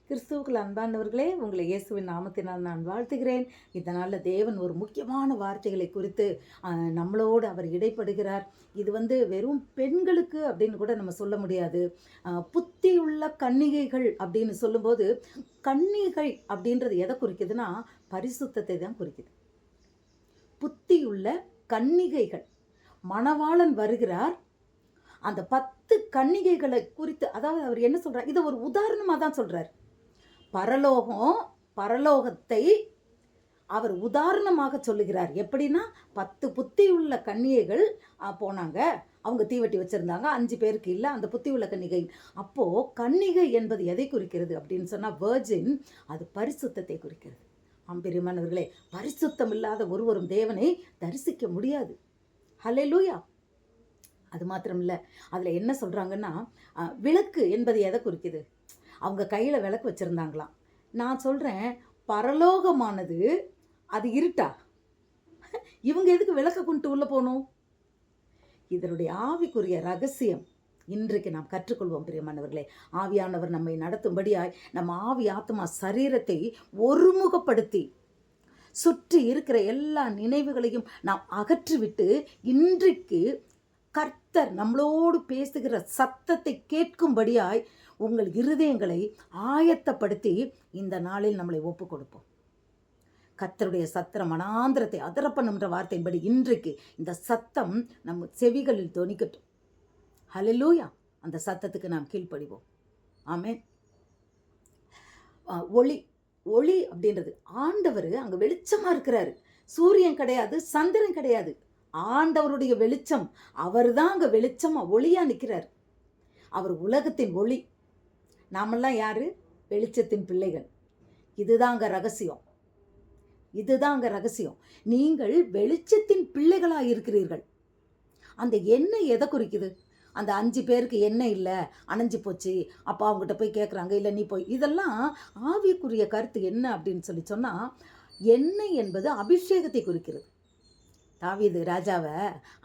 கிறிஸ்துவுக்குள் அன்பானவர்களே, உங்களை இயேசுவின் நாமத்தினால் நான் வாழ்த்துகிறேன். இதனால் தேவன் ஒரு முக்கியமான வார்த்தைகளை குறித்து நம்மளோடு அவர் இடைப்படுகிறார். இது வெறும் பெண்களுக்கு அப்படின்னு கூட நம்ம சொல்ல முடியாது. புத்தியுள்ள கன்னிகைகள் அப்படின்னு சொல்லும்போது, கன்னிகை அப்படின்றது எதை குறிக்குதுன்னா பரிசுத்தத்தை தான் குறிக்குது. புத்தியுள்ள கன்னிகைகள், மணவாளன் வருகிறார். அந்த 10 கன்னிகைகளை குறித்து, அதாவது அவர் என்ன சொல்றார், இதை ஒரு உதாரணமாக தான் சொல்றார். பரலோகத்தை அவர் உதாரணமாக சொல்லுகிறார். எப்படின்னா 10 புத்தியுள்ள கன்னிகைகள் போனாங்க. அவங்க தீவட்டி வச்சிருந்தாங்க. 5 பேருக்கு இல்லை, அந்த புத்தியுள்ள கன்னிகை. அப்போ கன்னிகை என்பது எதை குறிக்கிறது அப்படின்னு சொன்னா வெர்ஜின், அது பரிசுத்தத்தை குறிக்கிறது. பிரியமானவர்களே, பரிசுத்தம் இல்லாத ஒருவரும் தேவனை தரிசிக்க முடியாது. ஹல்லேலூயா. அது மாத்திரம் இல்லை, அதில் என்ன சொல்கிறாங்கன்னா, விளக்கு என்பது எதை குறிக்குது? அவங்க கையில் விளக்கு வச்சுருந்தாங்களாம். நான் சொல்கிறேன், பரலோகமானது அது இருட்டா? இவங்க எதுக்கு விளக்க கொண்டு உள்ளே போகணும்? இதனுடைய ஆவிக்குரிய ரகசியம் இன்றைக்கு நாம் கற்றுக்கொள்வோம். பிரியமானவர்களே, ஆவியானவர் நம்மை நடத்தும்படியாய் நம்ம ஆவி ஆத்மா சரீரத்தை ஒருமுகப்படுத்தி சுற்றி இருக்கிற எல்லா நினைவுகளையும் நாம் அகற்றிவிட்டு இன்றைக்கு கர்த்தர் நம்மளோடு பேசுகிற சத்தத்தை கேட்கும்படியாய் உங்கள் இருதயங்களை ஆயத்தப்படுத்தி இந்த நாளில் நம்மளை ஒப்பு கொடுப்போம். கர்த்தருடைய சத்திரம் மனாந்திரத்தை அதர பண்ணுன்ற வார்த்தையின்படி இன்றைக்கு இந்த சத்தம் நம்ம செவிகளில் தொனிக்கட்டும். ஹல்லேலூயா. அந்த சத்தத்துக்கு நாம் கீழ்ப்படிவோம். ஆமென். ஒளி ஒளி அப்படின்றது ஆண்டவர் அங்கே வெளிச்சமாக இருக்கிறாரு. சூரியன் கிடையாது, சந்திரன் கிடையாது. ஆண்டவருடைய வெளிச்சம், அவர் தான் அங்கே வெளிச்சமா ஒளியா நிற்கிறார். அவர் உலகத்தின் ஒளி. நாமெல்லாம் யாரு? வெளிச்சத்தின் பிள்ளைகள். இதுதாங்க ரகசியம். இதுதாங்க ரகசியம். நீங்கள் வெளிச்சத்தின் பிள்ளைகளாக இருக்கிறீர்கள். அந்த எண்ணெய் எதை குறிக்குது? அந்த 5 பேருக்கு எண்ணெய் இல்லை, அணைஞ்சு போச்சு. அப்போ அவங்ககிட்ட போய் கேட்குறாங்க, இல்லை நீ போய். இதெல்லாம் ஆவிக்குரிய கருத்து என்ன அப்படின்னு சொன்னால், எண்ணெய் என்பது அபிஷேகத்தை குறிக்கிறது. தாவீது ராஜாவை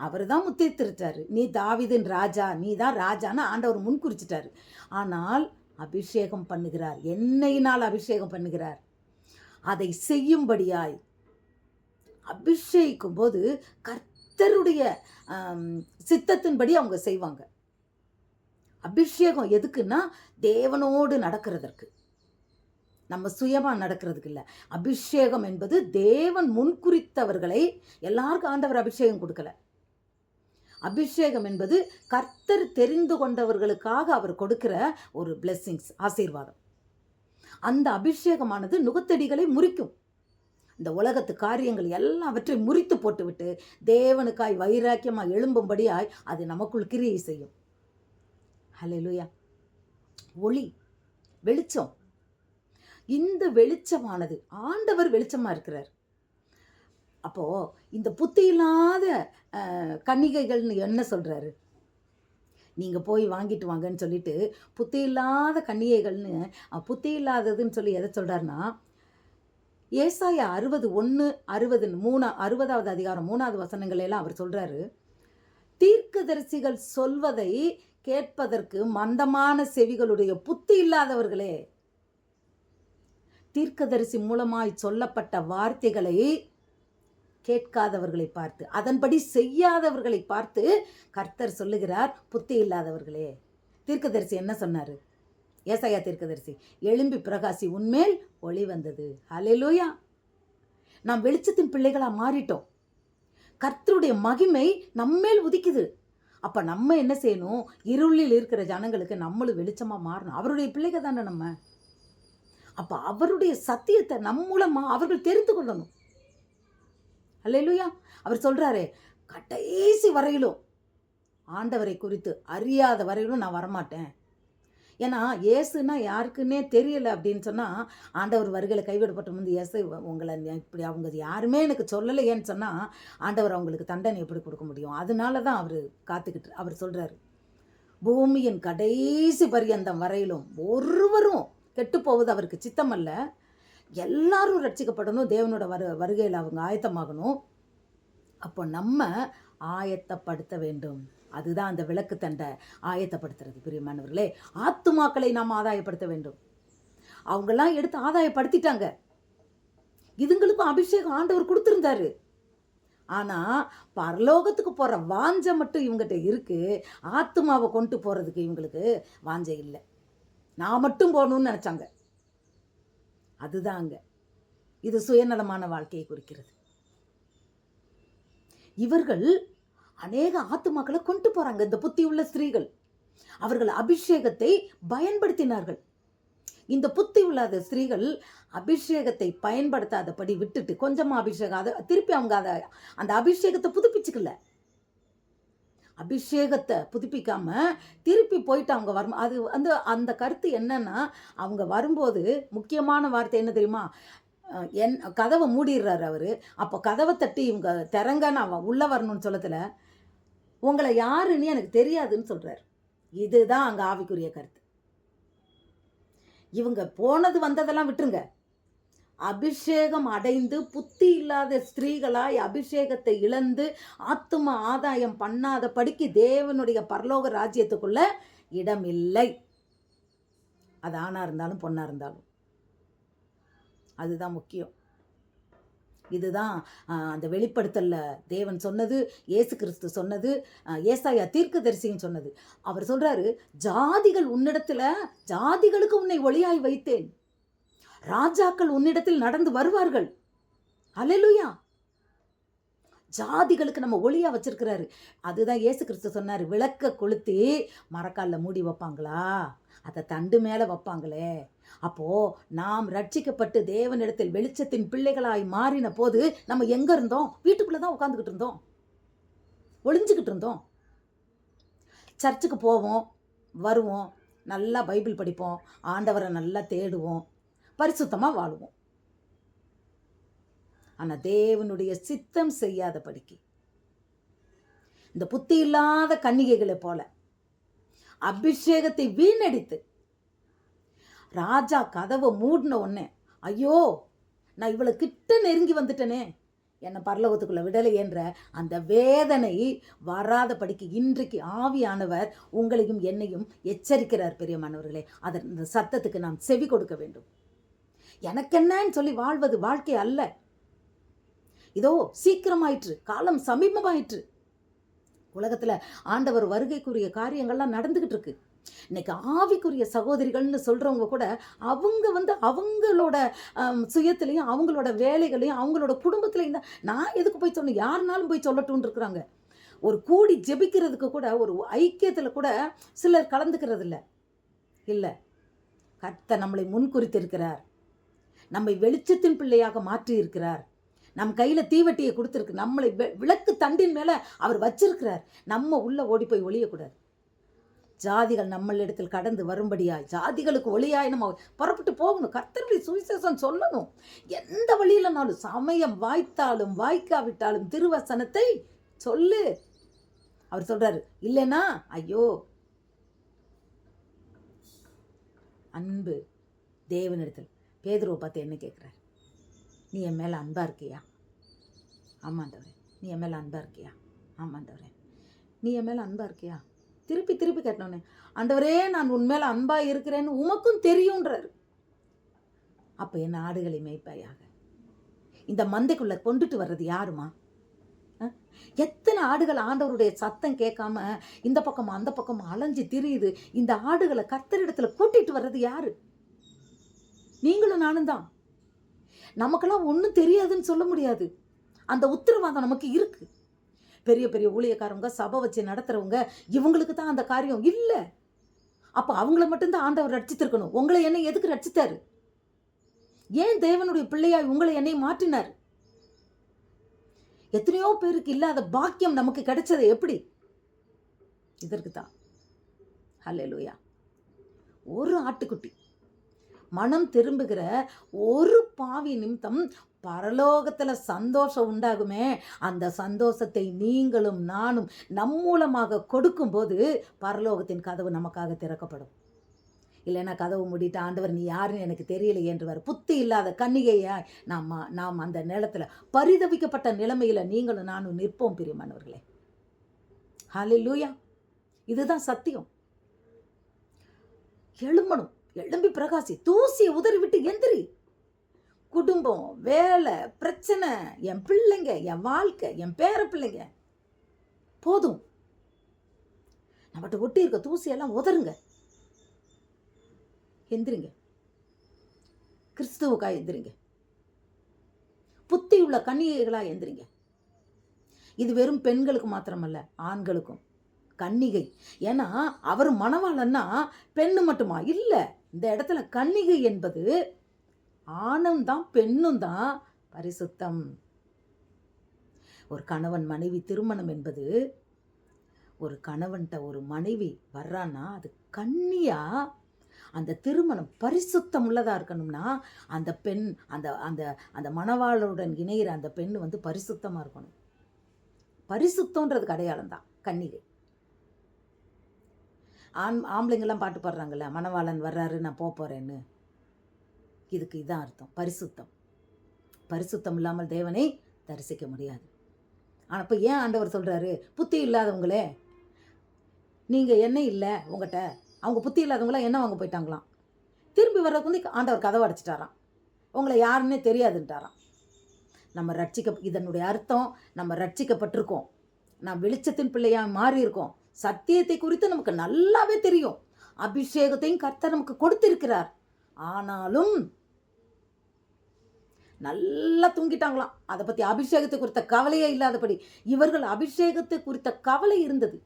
அவர் தான் முத்திருத்தாரு. நீ தாவீதின் ராஜா, நீ தான் ராஜான்னு ஆண்டவர் முன்குறிச்சிட்டாரு. ஆனால் அபிஷேகம் பண்ணுகிறார், எண்ணெயினால் அபிஷேகம் பண்ணுகிறார். அதை செய்யும்படியாய் அபிஷேகிக்கும் போது கர்த்தருடைய சித்தத்தின்படி அவங்க செய்வாங்க. அபிஷேகம் எதுக்குன்னா தேவனோடு நடக்கிறதற்கு, நம்ம சுயமாக நடக்கிறதுக்கு இல்லை. அபிஷேகம் என்பது தேவன் முன்குறித்தவர்களை எல்லாருக்கும் ஆண்டவர் அபிஷேகம் கொடுக்கல. அபிஷேகம் என்பது கர்த்தர் தெரிந்து கொண்டவர்களுக்காக அவர் கொடுக்கிற ஒரு பிளெஸ்ஸிங்ஸ், ஆசீர்வாதம். அந்த அபிஷேகமானது நுகத்தடிகளை முறிக்கும். இந்த உலகத்து காரியங்கள் எல்லாவற்றையும் முறித்து போட்டுவிட்டு தேவனுக்காய் வைராக்கியமாக எழும்பும்படியாய் அது நமக்குள் கிரியை செய்யும். ஹல்லேலூயா. ஒளி, வெளிச்சம். இந்த வெளிச்சமானது, ஆண்டவர் வெளிச்சமா இருக்கிறார். அப்போ இந்த புத்தி இல்லாத கன்னிகைகள்னு என்ன சொல்றாரு? நீங்க போய் வாங்கிட்டு வாங்கன்னு சொல்லிட்டு புத்தி இல்லாத கன்னிகைகள்னு, புத்தி இல்லாததுன்னு சொல்லி எதை சொல்றாருன்னா, ஏசாயா 60:1, 60வது அதிகாரம் 3வது வசனங்களெல்லாம் அவர் சொல்றாரு, தீர்க்கதரிசிகள் சொல்வதை கேட்பதற்கு மந்தமான செவிகளுடைய புத்தி இல்லாதவர்களே. தீர்க்கதரிசி மூலமாய் சொல்லப்பட்ட வார்த்தைகளை கேட்காதவர்களை பார்த்து, அதன்படி செய்யாதவர்களை பார்த்து கர்த்தர் சொல்லுகிறார், புத்தி இல்லாதவர்களே. தீர்க்கதரிசி என்ன சொன்னாரு? ஏசாயா தீர்க்கதரிசி, எழும்பி பிரகாசி, உன்மேல் ஒளி வந்தது. ஹல்லேலூயா. நாம் வெளிச்சத்தின் பிள்ளைகளா மாறிட்டோம். கர்த்தருடைய மகிமை நம்மேல் உதிக்குது. அப்ப நம்ம என்ன செய்யணும்? இருளில் இருக்கிற ஜனங்களுக்கு நம்மளும் வெளிச்சமா மாறணும். அவருடைய பிள்ளைகள் தானே நம்ம. அப்ப அவருடைய சத்தியத்தை நம் மூலமா அவர்கள் தெரிந்து கொள்ளணும். அல்லேலூயா. அவர் சொல்றாரு, கடைசி வரையிலும் ஆண்டவரை குறித்து அறியாத வரையிலும் நான் வரமாட்டேன். ஏன்னா இயேசுனா யாருக்குன்னே தெரியல அப்படின்னு சொன்னா, ஆண்டவர் வருகையில் கைவிடப்பட்ட முந்தைய இயேசு உங்களை இப்படி அவங்க யாருமே எனக்கு சொல்லலையேன்னு சொன்னா, ஆண்டவர் அவங்களுக்கு தண்டனை எப்படி கொடுக்க முடியும்? அதனால தான் அவர் காத்துக்கிட்டு அவர் சொல்றாரு, பூமியின் கடைசி பரியந்தம் வரையிலும் ஒருவரும் கெட்டு போவது அவருக்கு சித்தம் அல்ல. எல்லாரும் ரட்சிக்கப்படணும். தேவனோட வருகையில் அவங்க ஆயத்தமாகணும். அப்போ நம்ம ஆயத்தப்படுத்த வேண்டும். அதுதான் அந்த விளக்கு தண்டை ஆயத்தப்படுத்துறது. பிரியமானவர்களே, ஆத்துமாக்களை நாம் ஆதாயப்படுத்த வேண்டும். அவங்கெல்லாம் எடுத்து ஆதாயப்படுத்திட்டாங்க. இதுங்களுக்கும் அபிஷேகம் ஆண்டவர் கொடுத்துருந்தாரு. ஆனா பரலோகத்துக்கு போற வாஞ்சை மட்டும் இவங்ககிட்ட இருக்கு. ஆத்துமாவை கொண்டு போறதுக்கு இவங்களுக்கு வாஞ்சை இல்லை. நான் மட்டும் போகணும்னு நினைச்சாங்க. அதுதாங்க இது சுயநலமான வாழ்க்கையை குறிக்கிறது. இவர்கள் அநேக ஆத்துமாக்களை கொண்டு போறாங்க. இந்த புத்தி உள்ள ஸ்திரீகள் அவர்கள் அபிஷேகத்தை பயன்படுத்தினார்கள். இந்த புத்தி இல்லாத ஸ்திரீகள் அபிஷேகத்தை பயன்படுத்தாதபடி விட்டுட்டு கொஞ்சமா அபிஷேகம் அதை திருப்பி அவங்க அந்த அபிஷேகத்தை புதுப்பிச்சுக்கல. அபிஷேகத்தை புதுப்பிக்காம திருப்பி போயிட்டு அவங்க வரும். அது அந்த கருத்து என்னன்னா, அவங்க வரும்போது முக்கியமான வார்த்தை என்ன தெரியுமா? கதவை மூடிடுறாரு அவரு. அப்போ கதவை தட்டி இவங்க திறங்கன்னு அவன் உள்ள வரணும்னு சொல்லத்துல, உங்களை யாருன்னு எனக்கு தெரியாதுன்னு சொல்றாரு. இதுதான் அங்க ஆவிக்குரிய கருத்து. இவங்க போனது வந்ததெல்லாம் விட்டுருங்க. அபிஷேகம் அடைந்து புத்தி இல்லாத ஸ்திரீகளாய் அபிஷேகத்தை இழந்து ஆத்தும ஆதாயம் பண்ணாத படிக்கு தேவனுடைய பரலோக ராஜ்யத்துக்குள்ள இடம் இல்லை. அது ஆணா இருந்தாலும் பொண்ணா இருந்தாலும். அதுதான் முக்கியம். இதுதான் அந்த வெளிப்படுத்தல்ல தேவன் சொன்னது, இயேசு கிறிஸ்து சொன்னது, ஏசாயா தீர்க்கதரிசின்னு சொன்னது. அவர் சொல்றாரு, ஜாதிகள் உன்னிடத்துல, ஜாதிகளுக்கு உன்னை ஒளியாய் வைத்தேன், ராஜாக்கள் உன்னிடத்தில் நடந்து வருவார்கள். அல்லேலூயா. ஜாதிகளுக்கு நம்ம ஒளியா வச்சிருக்கிறாரு. அதுதான் இயேசு கிறிஸ்து சொன்னாரு, விளக்க கொளுத்தி மரக்கால்ல மூடி வைப்பாங்களா, அதை தண்டு மேல வைப்பாங்களே. அப்போ நாம் ரட்சிக்கப்பட்டு தேவனிடத்தில் வெளிச்சத்தின் பிள்ளைகளாய் மாறின போது நம்ம எங்க இருந்தோம்? வீட்டுக்குள்ளதான் உட்காந்துக்கிட்டு இருந்தோம், ஒளிஞ்சுக்கிட்டு இருந்தோம். சர்ச்சுக்கு போவோம், வருவோம், நல்லா பைபிள் படிப்போம், ஆண்டவரை நல்லா தேடுவோம், பரிசுத்தமா வாழுவோம். ஆனா தேவனுடைய சித்தம் செய்யாதபடிக்கு இந்த புத்தி இல்லாத கன்னிகைகளை போல அபிஷேகத்தை வீணடித்து ராஜா கதவை மூடின உடனே, ஐயோ நான் இவ்வளவு கிட்ட நெருங்கி வந்துட்டனே, என்னை பரலோகத்துக்குள்ள விடலை என்ற அந்த வேதனை வராதபடிக்கு இன்றைக்கு ஆவியானவர் உங்களையும் என்னையும் எச்சரிக்கிறார். பெரியமானவர்களே, அந்த சத்தத்துக்கு நாம் செவி கொடுக்க வேண்டும். எனக்கு என்னன்னு சொல்லி வாழ்வது வாழ்க்கை அல்ல. இதோ சீக்கிரமாயிற்று, காலம் சமீபமாயிற்று. உலகத்துல ஆண்டவர் வருகைக்குரிய காரியங்கள்லாம் நடந்துகிட்டு இருக்கு. இன்னைக்கு ஆவிக்குரிய சகோதரிகள்னு சொல்றவங்க கூட அவங்க அவங்களோட சுயத்திலையும் அவங்களோட வேலைகளையும் அவங்களோட குடும்பத்திலையும் தான், நான் எதுக்கு போய் சொன்னேன், யாருனாலும் போய் சொல்லட்டும்னு இருக்கிறாங்க. ஒரு கூடி ஜெபிக்கிறதுக்கு கூட ஒரு ஐக்கியத்துல கூட சிலர் கலந்துக்கிறது இல்லை. கர்த்தர் நம்மளை முன்குறித்திருக்கிறார், நம்மை வெளிச்சத்தின் பிள்ளையாக மாற்றி இருக்கிறார், நம் கையில தீவட்டியை கொடுத்துருக்கு, நம்மளை விளக்கு தண்டின் மேல அவர் வச்சிருக்கிறார். நம்ம உள்ள ஓடி போய் ஒளியக்கூடாது. ஜாதிகள் நம்மளிடத்தில் கடந்து வரும்படியாய், ஜாதிகளுக்கு ஒளியாய் நம்ம புறப்பட்டு போகணும். கர்த்தருடைய சுவிசேஷம் சொல்லணும். எந்த வழியிலனாலும், சமயம் வாய்த்தாலும் வாய்க்காவிட்டாலும் திருவசனத்தை சொல்லு. அவர் சொல்றாரு, இல்லைன்னா ஐயோ. அன்பு தேவனிடத்தில் பேதுருவை பார்த்து என்ன கேட்குறாரு? நீ என் மேலே அன்பா இருக்கியா? ஆமாண்டவரே. நீ என் மேலே அன்பா இருக்கியா? ஆமாண்டவரே. நீ என் மேலே அன்பா இருக்கியா? திருப்பி திருப்பி கேட்டோன்னே, ஆண்டவரே நான் உன் மேலே அன்பா இருக்கிறேன்னு உமக்கும் தெரியும்ன்றாரு. அப்போ என் ஆடுகளை மேய்ப்பாயாக. இந்த மந்தைக்குள்ள கொண்டுட்டு வர்றது யாருமா? எத்தனை ஆடுகள் ஆண்டவருடைய சத்தம் கேட்காம இந்த பக்கம் அந்த பக்கம் அலைஞ்சு திரியுது. இந்த ஆடுகளை கர்த்தரிடத்துல கூட்டிட்டு வர்றது யாரு? நீங்களும் நானும் தான். நமக்கெல்லாம் ஒன்றும் தெரியாதுன்னு சொல்ல முடியாது. அந்த உத்தரவாதம் நமக்கு இருக்கு. பெரிய பெரிய ஊழியக்காரவங்க, சபை வச்சு நடத்துறவங்க, இவங்களுக்கு தான் அந்த காரியம் இல்லை. அப்போ அவங்கள மட்டும்தான் ஆண்டவர் ரட்சித்திருக்கணும். உங்களை என்னை எதுக்கு ரட்சித்தாரு? ஏன் தேவனுடைய பிள்ளையாய் உங்களை என்னை மாற்றினார்? எத்தனையோ பேருக்கு இல்லாத பாக்கியம் நமக்கு கிடைச்சது எப்படி? இதற்கு தான். ஹல்லேலூயா. ஒரு ஆட்டுக்குட்டி, மனம் திரும்புகிற ஒரு பாவி நிமித்தம் பரலோகத்துல சந்தோஷம் உண்டாகுமே. அந்த சந்தோஷத்தை நீங்களும் நானும் நம் மூலமாக கொடுக்கும் போது பரலோகத்தின் கதவு நமக்காக திறக்கப்படும். இல்லைன்னா கதவு மூடிட்டு, ஆண்டவர் நீ யாருன்னு எனக்கு தெரியலையே என்றுவார். புத்தி இல்லாத கன்னிகையாய் நாம் அந்த நிலத்துல பரிதவிக்கப்பட்ட நிலைமையில நீங்களும் நானும் நிற்போம். பிரியமானவர்களே, ஹல்லேலூயா. இதுதான் சத்தியம். எழும்பணும். எழும்பி பிரகாசி, தூசியை உதறி விட்டு எந்திரி. குடும்பம், வேலை, பிரச்சனை, என் பிள்ளைங்க, என் வாழ்க்கை, என் பேர பிள்ளைங்க போதும். நம்மகிட்ட ஒட்டி இருக்க தூசியெல்லாம் உதருங்க. எந்திரிங்க, கிறிஸ்துவுக்கா எந்திரிங்க. புத்தி உள்ள கன்னிகைகளா எந்திரிங்க. இது வெறும் பெண்களுக்கு மாத்திரமல்ல, ஆண்களுக்கும். கன்னிகை, ஏன்னா அவர் மணவாளன்னா பெண்ணு மட்டுமா இல்லை. இந்த இடத்துல கன்னிகை என்பது ஆணும் தான் பெண்ணும் தான். பரிசுத்தம். ஒரு கணவன் மனைவி திருமணம் என்பது, ஒரு கணவன்கிட்ட ஒரு மனைவி வர்றான்னா அது கன்னியா, அந்த திருமணம் பரிசுத்தம் உள்ளதாக இருக்கணும்னா அந்த பெண், அந்த அந்த அந்த மணவாளருடன் இணைகிற அந்த பெண் பரிசுத்தமாக இருக்கணும். பரிசுத்தம்ன்றதுக்கு அடையாளம் தான் கன்னிகை. ஆம்பளைங்கெல்லாம் பாட்டு பாடுறாங்கல்ல, மணவாளன் வர்றாரு நான் போகிறேன்னு. இதுக்கு இதான் அர்த்தம், பரிசுத்தம். பரிசுத்தம் இல்லாமல் தேவனை தரிசிக்க முடியாது. ஆனால் இப்போ ஏன் ஆண்டவர் சொல்கிறாரு, புத்தி இல்லாதவங்களே, நீங்கள் என்ன இல்லை உங்கள்கிட்ட, அவங்க புத்தி இல்லாதவங்களாம் என்ன வாங்க போயிட்டாங்களாம். திரும்பி வர்றதுக்கு ஆண்டவர் கதவை அடைச்சிட்டாராம், உங்களை யாருன்னே தெரியாதுன்ட்டாராம். நம்ம இதனுடைய அர்த்தம், நம்ம ரட்சிக்கப்பட்டிருக்கோம், நாம் வெளிச்சத்தின் பிள்ளையாக மாறி இருக்கோம். சத்தியத்தை குறித்து நமக்கு நல்லாவே தெரியும். அபிஷேகத்தையும் கர்த்தர் நமக்கு கொடுத்திருக்கிறார். ஆனாலும் நல்லா தூங்கிட்டாங்களாம். அதை பற்றி அபிஷேகத்தை குறித்த கவலையே இல்லாதபடி. இவர்கள் அபிஷேகத்தை குறித்த கவலை இருந்தது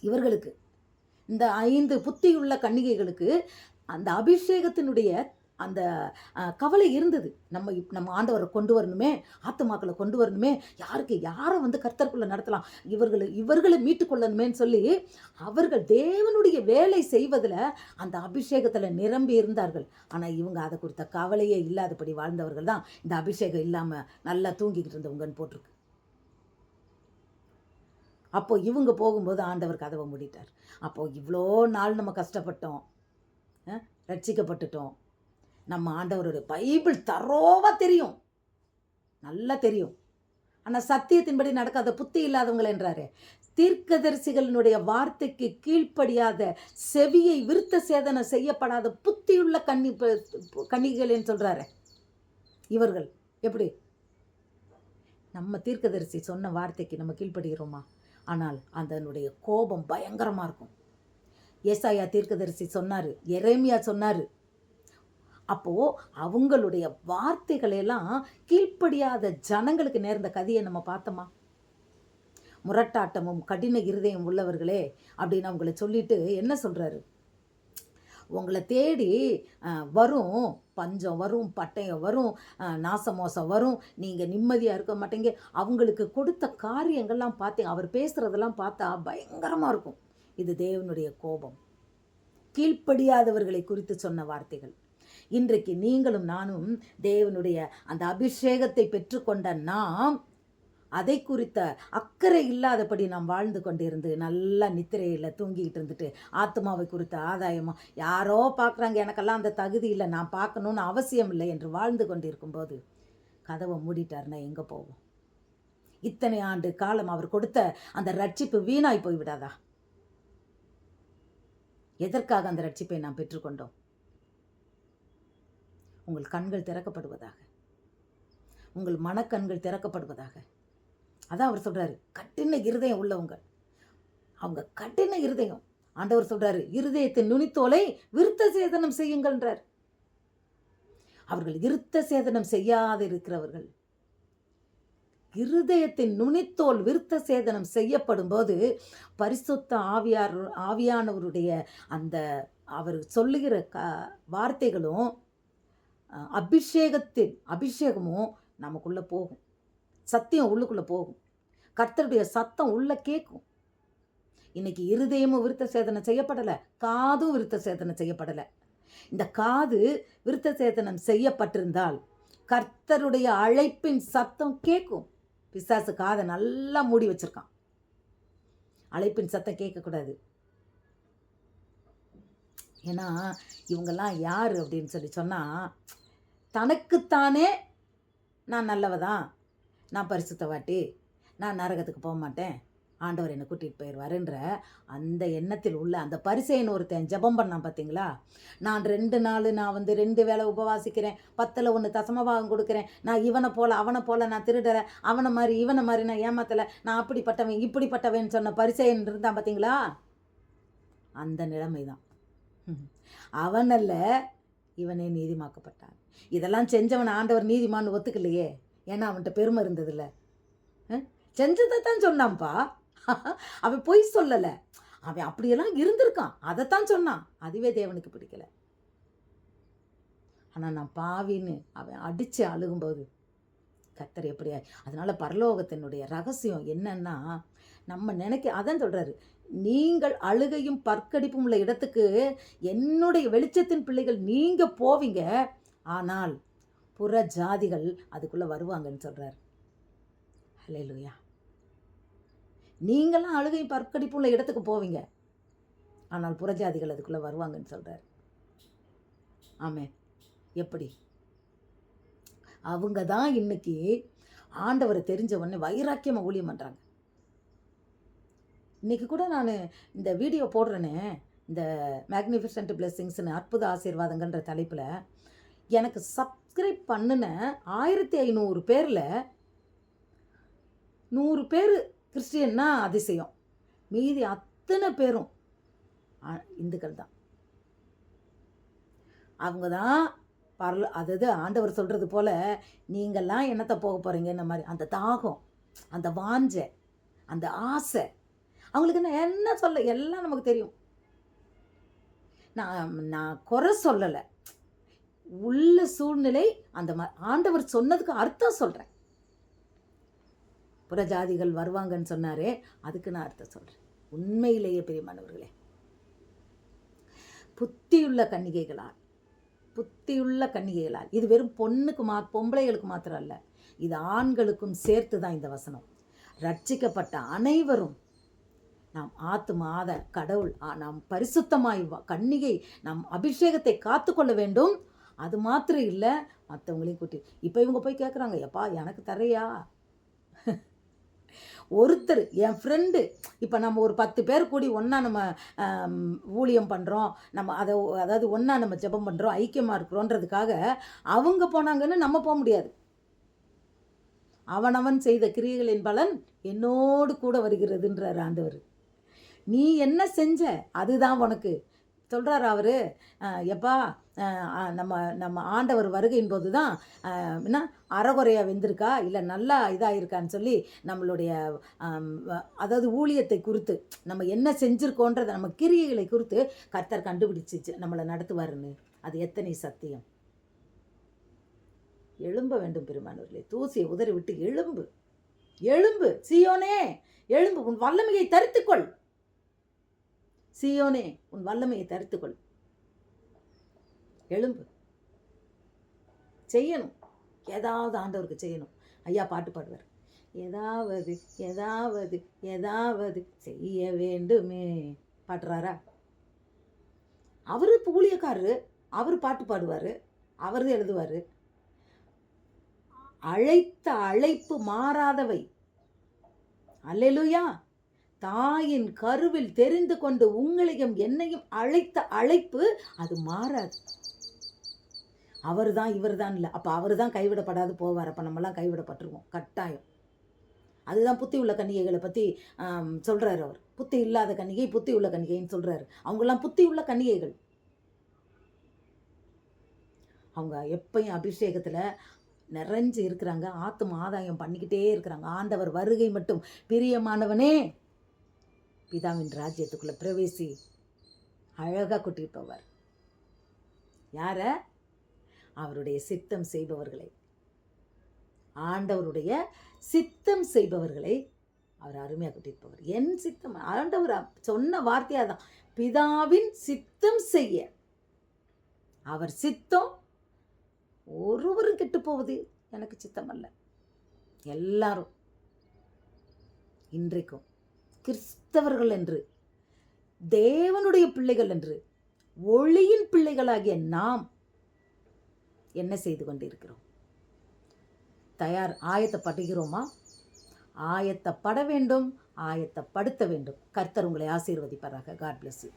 இவர்களுக்கு. இந்த 5 புத்தியுள்ள கன்னிகைகளுக்கு அந்த அபிஷேகத்தினுடைய அந்த கவலை இருந்தது. நம்ம ஆண்டவரை கொண்டு வரணுமே, ஆத்துமாக்களை கொண்டு வரணுமே, யாரை கர்த்தருக்குள்ளே நடத்தலாம், இவர்களை மீட்டுக்கொள்ளணுமேன்னு சொல்லி அவர்கள் தேவனுடைய வேலை செய்வதில் அந்த அபிஷேகத்தில் நிரம்பி இருந்தார்கள். ஆனால் இவங்க அதை குறித்த கவலையே இல்லாதபடி வாழ்ந்தவர்கள் தான் இந்த அபிஷேகம் இல்லாமல் நல்லா தூங்கிக்கிட்டு இருந்தவங்கன்னு போட்டிருக்கு. அப்போ இவங்க போகும்போது ஆண்டவர் கதவை மூடிட்டார். அப்போ இவ்வளோ நாள் நம்ம கஷ்டப்பட்டோம், ரட்சிக்கப்பட்டுட்டோம். நம்ம ஆண்டவருடைய பைபிள் தரோவாக தெரியும், நல்லா தெரியும். ஆனால் சத்தியத்தின்படி நடக்காத புத்தி இல்லாதவங்கள் என்றாரு. தீர்க்கதரிசிகளினுடைய வார்த்தைக்கு கீழ்ப்படியாத, செவியை விருத்த சேதனம் செய்யப்படாத புத்தியுள்ள கன்னிகைகள் சொல்றாரு. இவர்கள் எப்படி? நம்ம தீர்க்கதரிசி சொன்ன வார்த்தைக்கு நம்ம கீழ்ப்படுகிறோமா? ஆனால் அதனுடைய கோபம் பயங்கரமாக இருக்கும். ஏசாயா தீர்க்கதரிசி சொன்னார், எரேமியா சொன்னார். அப்போது அவங்களுடைய வார்த்தைகளெல்லாம் கீழ்ப்படியாத ஜனங்களுக்கு நேர்ந்த கதியை நம்ம பார்த்தோமா? முரட்டாட்டமும் கடின இருதயம் உள்ளவர்களே அப்படின்னு அவங்கள சொல்லிட்டு என்ன சொல்கிறாரு? உங்களை தேடி வரும் பஞ்சம், வரும் பட்டயம், வரும் நாசமோசம் வரும், நீங்கள் நிம்மதியாக இருக்க மாட்டீங்க. அவங்களுக்கு கொடுத்த காரியங்கள்லாம் பார்த்தீங்க, அவர் பேசுகிறதெல்லாம் பார்த்தா பயங்கரமாக இருக்கும். இது தேவனுடைய கோபம். கீழ்ப்படியாதவர்களை குறித்து சொன்ன வார்த்தைகள். இன்றைக்கு நீங்களும் நானும் தேவனுடைய அந்த அபிஷேகத்தை பெற்றுக்கொண்ட நாம் அதை குறித்த அக்கறை இல்லாதபடி நாம் வாழ்ந்து கொண்டிருந்து நல்லா நித்திரையில் தூங்கிக்கிட்டு இருந்துட்டு ஆத்மாவை குறித்த ஆதாயமாக யாரோ பார்க்குறாங்க, எனக்கெல்லாம் அந்த தகுதி இல்லை, நான் பார்க்கணுன்னு அவசியம் இல்லை என்று வாழ்ந்து கொண்டிருக்கும்போது கதவை மூடிட்டார்னா எங்கே போவோம்? இத்தனை ஆண்டு காலம் அவர் கொடுத்த அந்த ரட்சிப்பு வீணாய் போய்விடாதா? எதற்காக அந்த ரட்சிப்பை நாம் பெற்றுக்கொண்டோம்? உங்கள் கண்கள் திறக்கப்படுவதாக, உங்கள் மனக்கண்கள் திறக்கப்படுவதாக. அதான் அவர் சொல்றாரு, கட்டின இருதயம் உள்ளவங்க, அவங்க கட்டின இருதயம். ஆண்டவர் சொல்றாரு, இருதயத்தின் நுனித்தோலை விருத்த சேதனம் செய்யுங்கள்ன்றார். அவர்கள் விருத்த சேதனம் செய்யாத இருக்கிறவர்கள். இருதயத்தின் நுனித்தோல் விருத்த சேதனம் செய்யப்படும் போது பரிசுத்த ஆவியானவருடைய அந்த அவர் சொல்லுகிற வார்த்தைகளும் அபிஷேகமும் நமக்குள்ளே போகும். சத்தியம் உள்ளுக்குள்ளே போகும். கர்த்தருடைய சத்தம் உள்ள கேட்கும். இன்னைக்கு இருதயமும் விருத்த சேதனம் செய்யப்படலை, காதும் விருத்த சேதனம் செய்யப்படலை. இந்த காது விருத்த சேதனம் செய்யப்பட்டிருந்தால் கர்த்தருடைய அழைப்பின் சத்தம் கேட்கும். பிசாசு காதை நல்லா மூடி வச்சிருக்கான். அழைப்பின் சத்தம் கேட்கக்கூடாது. ஏன்னா இவங்கெல்லாம் யார் அப்படின்னு சொன்னால், தனக்குத்தானே நான் நல்லவதான், நான் பரிசுத்தவாட்டி, நான் நரகத்துக்கு போக மாட்டேன் ஆண்டவர் என்னை கூட்டிகிட்டு போயிடுவாருன்ற அந்த எண்ணத்தில் உள்ள அந்த பரிசேயன் ஒருத்தன் ஜெபம் பண்ணான் பார்த்தீங்களா? நான் 2 நாள் நான் 2 வேளை உபவாசிக்கிறேன், 10ல் 1 தசமபாகம் கொடுக்குறேன், நான் இவனை போல அவனை போல நான் திருடலை, அவனை மாதிரி இவனை மாதிரி நான் ஏமாத்தலை, நான் அப்படிப்பட்டவன் இப்படிப்பட்டவன் சொன்ன பரிசேயன் இருந்தான் பார்த்தீங்களா? அந்த நிலைமை தான். அவனல்ல, இவனே நீதிமாக்கப்பட்டான். இதெல்லாம் செஞ்சவன் ஆண்டவர் நீதிமான்னு ஒத்துக்கலையே, ஏன்னா அவன்கிட்ட பெருமை இருந்ததில்ல. செஞ்சதை தான் சொன்னான்ப்பா. அவன் பொய் சொல்லலை, அவன் அப்படியெல்லாம் இருந்திருக்கான், அதைத்தான் சொன்னான். அதுவே தேவனுக்கு பிடிக்கல. ஆனால் நான் பாவின்னு அவன் அடித்து அழுகும்போது கர்த்தர் எப்படியா. அதனால பரலோகத்தினுடைய ரகசியம் என்னன்னா, நம்ம அதான் சொல்றாரு, நீங்கள் அழுகையும் பற்கடிப்பும் உள்ள இடத்துக்கு என்னுடைய வெளிச்சத்தின் பிள்ளைகள் நீங்க போவீங்க, ஆனால் புற ஜாதிகள் அதுக்குள்ள வருவாங்கன்னு சொல்றாரு. ஹல்லேலூயா. நீங்களாம் அழுகையும் பற்கடிப்பும் உள்ள இடத்துக்கு போவீங்க, ஆனால் புறஜாதிகள் அதுக்குள்ள வருவாங்கன்னு சொல்றாரு. ஆமென். எப்படி? அவங்க தான் இன்னைக்கு ஆண்டவரை தெரிஞ்ச உடனே வைராக்கியமாக ஊழியம் பண்ணுறாங்க. இன்றைக்கி கூட நான் இந்த வீடியோ போடுறேனே, இந்த மேக்னிஃபிசன்ட் பிளெஸ்ஸிங்ஸ்னு அற்புத ஆசீர்வாதங்கள்ன்ற தலைப்பில் எனக்கு சப்ஸ்கிரைப் பண்ணின 1500 பேரில் 100 பேர் கிறிஸ்டியன்னா அதிசயம், மீதி அத்தனை பேரும் இந்துக்கள் தான். அவங்க தான் அதாவது ஆண்டவர் சொல்கிறது போல், நீங்கள்லாம் என்னத்தை போக போகிறீங்கன்ன மாதிரி அந்த தாகம், அந்த வாஞ்சை, அந்த ஆசை அவங்களுக்கு என்ன சொல்ல, எல்லாம் நமக்கு தெரியும். நான் குறை சொல்லலை, உள்ள சூழ்நிலை அந்த ஆண்டவர் சொன்னதுக்கு அர்த்தம் சொல்கிறேன். புறஜாதிகள் வருவாங்கன்னு சொன்னாரே, அதுக்கு நான் அர்த்தம் சொல்கிறேன். உண்மையிலேயே பிரியமானவர்களே, புத்தியுள்ள கன்னிகைகளால் இது வெறும் பொம்பளைகளுக்கு மாத்திரம் அல்ல, இது ஆண்களுக்கும் சேர்த்து தான் இந்த வசனம். ரட்சிக்கப்பட்ட அனைவரும் நாம் ஆத்துமாத கடவுள், நாம் பரிசுத்தமாய் கன்னிகை நம் அபிஷேகத்தை காத்து கொள்ள வேண்டும். அது மாத்திரம் இல்லை, மற்றவங்களையும் கூட்டி. இப்போ இவங்க போய் கேட்குறாங்க, எப்பா எனக்கு தரையா? ஒருத்தர் என் ஃப்ரெண்டு, இப்போ நம்ம ஒரு 10 பேர் கூடி ஒன்றா நம்ம ஊழியம் பண்ணுறோம், நம்ம அதாவது ஒன்றா நம்ம ஜெபம் பண்ணுறோம், ஐக்கியமாக இருக்கிறோன்றதுக்காக அவங்க போனாங்கன்னு நம்ம போக முடியாது. அவனவன் செய்த கிரியைகளின் பலன் என்னோடு கூட வருகிறதுன்றார் ஆண்டவர். நீ என்ன செஞ்ச அதுதான் உனக்கு சொல்கிறார் அவர். எப்பா நம்ம ஆண்டவர் வருகையின் போது தான் என்ன அறகுறையாக வெந்திருக்கா இல்லை நல்லா இதாக இருக்கான்னு சொல்லி நம்மளுடைய அதாவது ஊழியத்தை குறித்து நம்ம என்ன செஞ்சுருக்கோன்றதை நம்ம கிரியைகளை குறித்து கர்த்தர் கண்டுபிடிச்சிச்சு நம்மளை நடத்துவாருன்னு. அது எத்தனை சத்தியம். எழும்ப வேண்டும் பெருமானவர்களே, தூசியை உதறி விட்டு எழும்பு, எழும்பு சீயோனே, எழும்பு, உன் வல்லமையை தரித்துக்கொள். சீயோனே, உன் வல்லமையை தரித்துக்கொள், எழும்பு. செய்யணும், ஏதாவது ஆண்டவருக்கு செய்யணும். ஐயா பாட்டு பாடுவார், ஏதாவது ஏதாவது ஏதாவது செய்ய வேண்டுமே பாடுறாரா? அவரு ஊழியக்காரரு, அவர் பாட்டு பாடுவார், அவர் எழுதுவார். அழைத்த அழைப்பு மாறாதவை. அல்லேலூயா. தாயின் கருவில் தெரிந்து கொண்டு உங்களையும் என்னையும் அழைத்த அழைப்பு அது மாறாது. அவர் தான் இவர் தான் இல்லை. அப்போ அவர் தான் கைவிடப்படாது போவார். அப்போ நம்மலாம் கைவிடப்பட்டுருவோம் கட்டாயம். அதுதான் புத்தி உள்ள கன்னிகைகளை பற்றி சொல்கிறார் அவர். புத்தி இல்லாத கன்னிகை, புத்தி உள்ள கன்னிகைன்னு சொல்கிறாரு. அவங்கெல்லாம் புத்தி உள்ள கன்னிகைகள். அவங்க எப்பயும் அபிஷேகத்தில் நிறைஞ்சு இருக்கிறாங்க, ஆத்தும ஆதாயம் பண்ணிக்கிட்டே இருக்கிறாங்க. ஆண்டவர் வருகை மட்டும், பிரியமானவனே பிதாவின் ராஜ்யத்துக்குள்ளே பிரவேசி, அழகாக கூட்டிட்டு போவார். யார? அவருடைய சித்தம் செய்பவர்களை, ஆண்டவருடைய சித்தம் செய்பவர்களை அவர் அருமையாக கூட்டிட்டு போவார். என் சித்தம், ஆண்டவர் சொன்ன வார்த்தையாக தான், பிதாவின் சித்தம் செய்ய. அவர் சித்தம் ஒருவரும் கெட்டு போவது எனக்கு சித்தம் அல்ல. எல்லாரும் இன்றைக்கும் கிறிஸ்தவர்கள் என்று, தேவனுடைய பிள்ளைகள் என்று, ஒளியின் பிள்ளைகளாகிய நாம் என்ன செய்து கொண்டிருக்கிறோம்? ஆயத்தப்படுகிறோமா? ஆயத்தப்பட வேண்டும், ஆயத்தப்படுத்த வேண்டும். கர்த்தர் உங்களை ஆசீர்வதிப்பாராக. God bless you.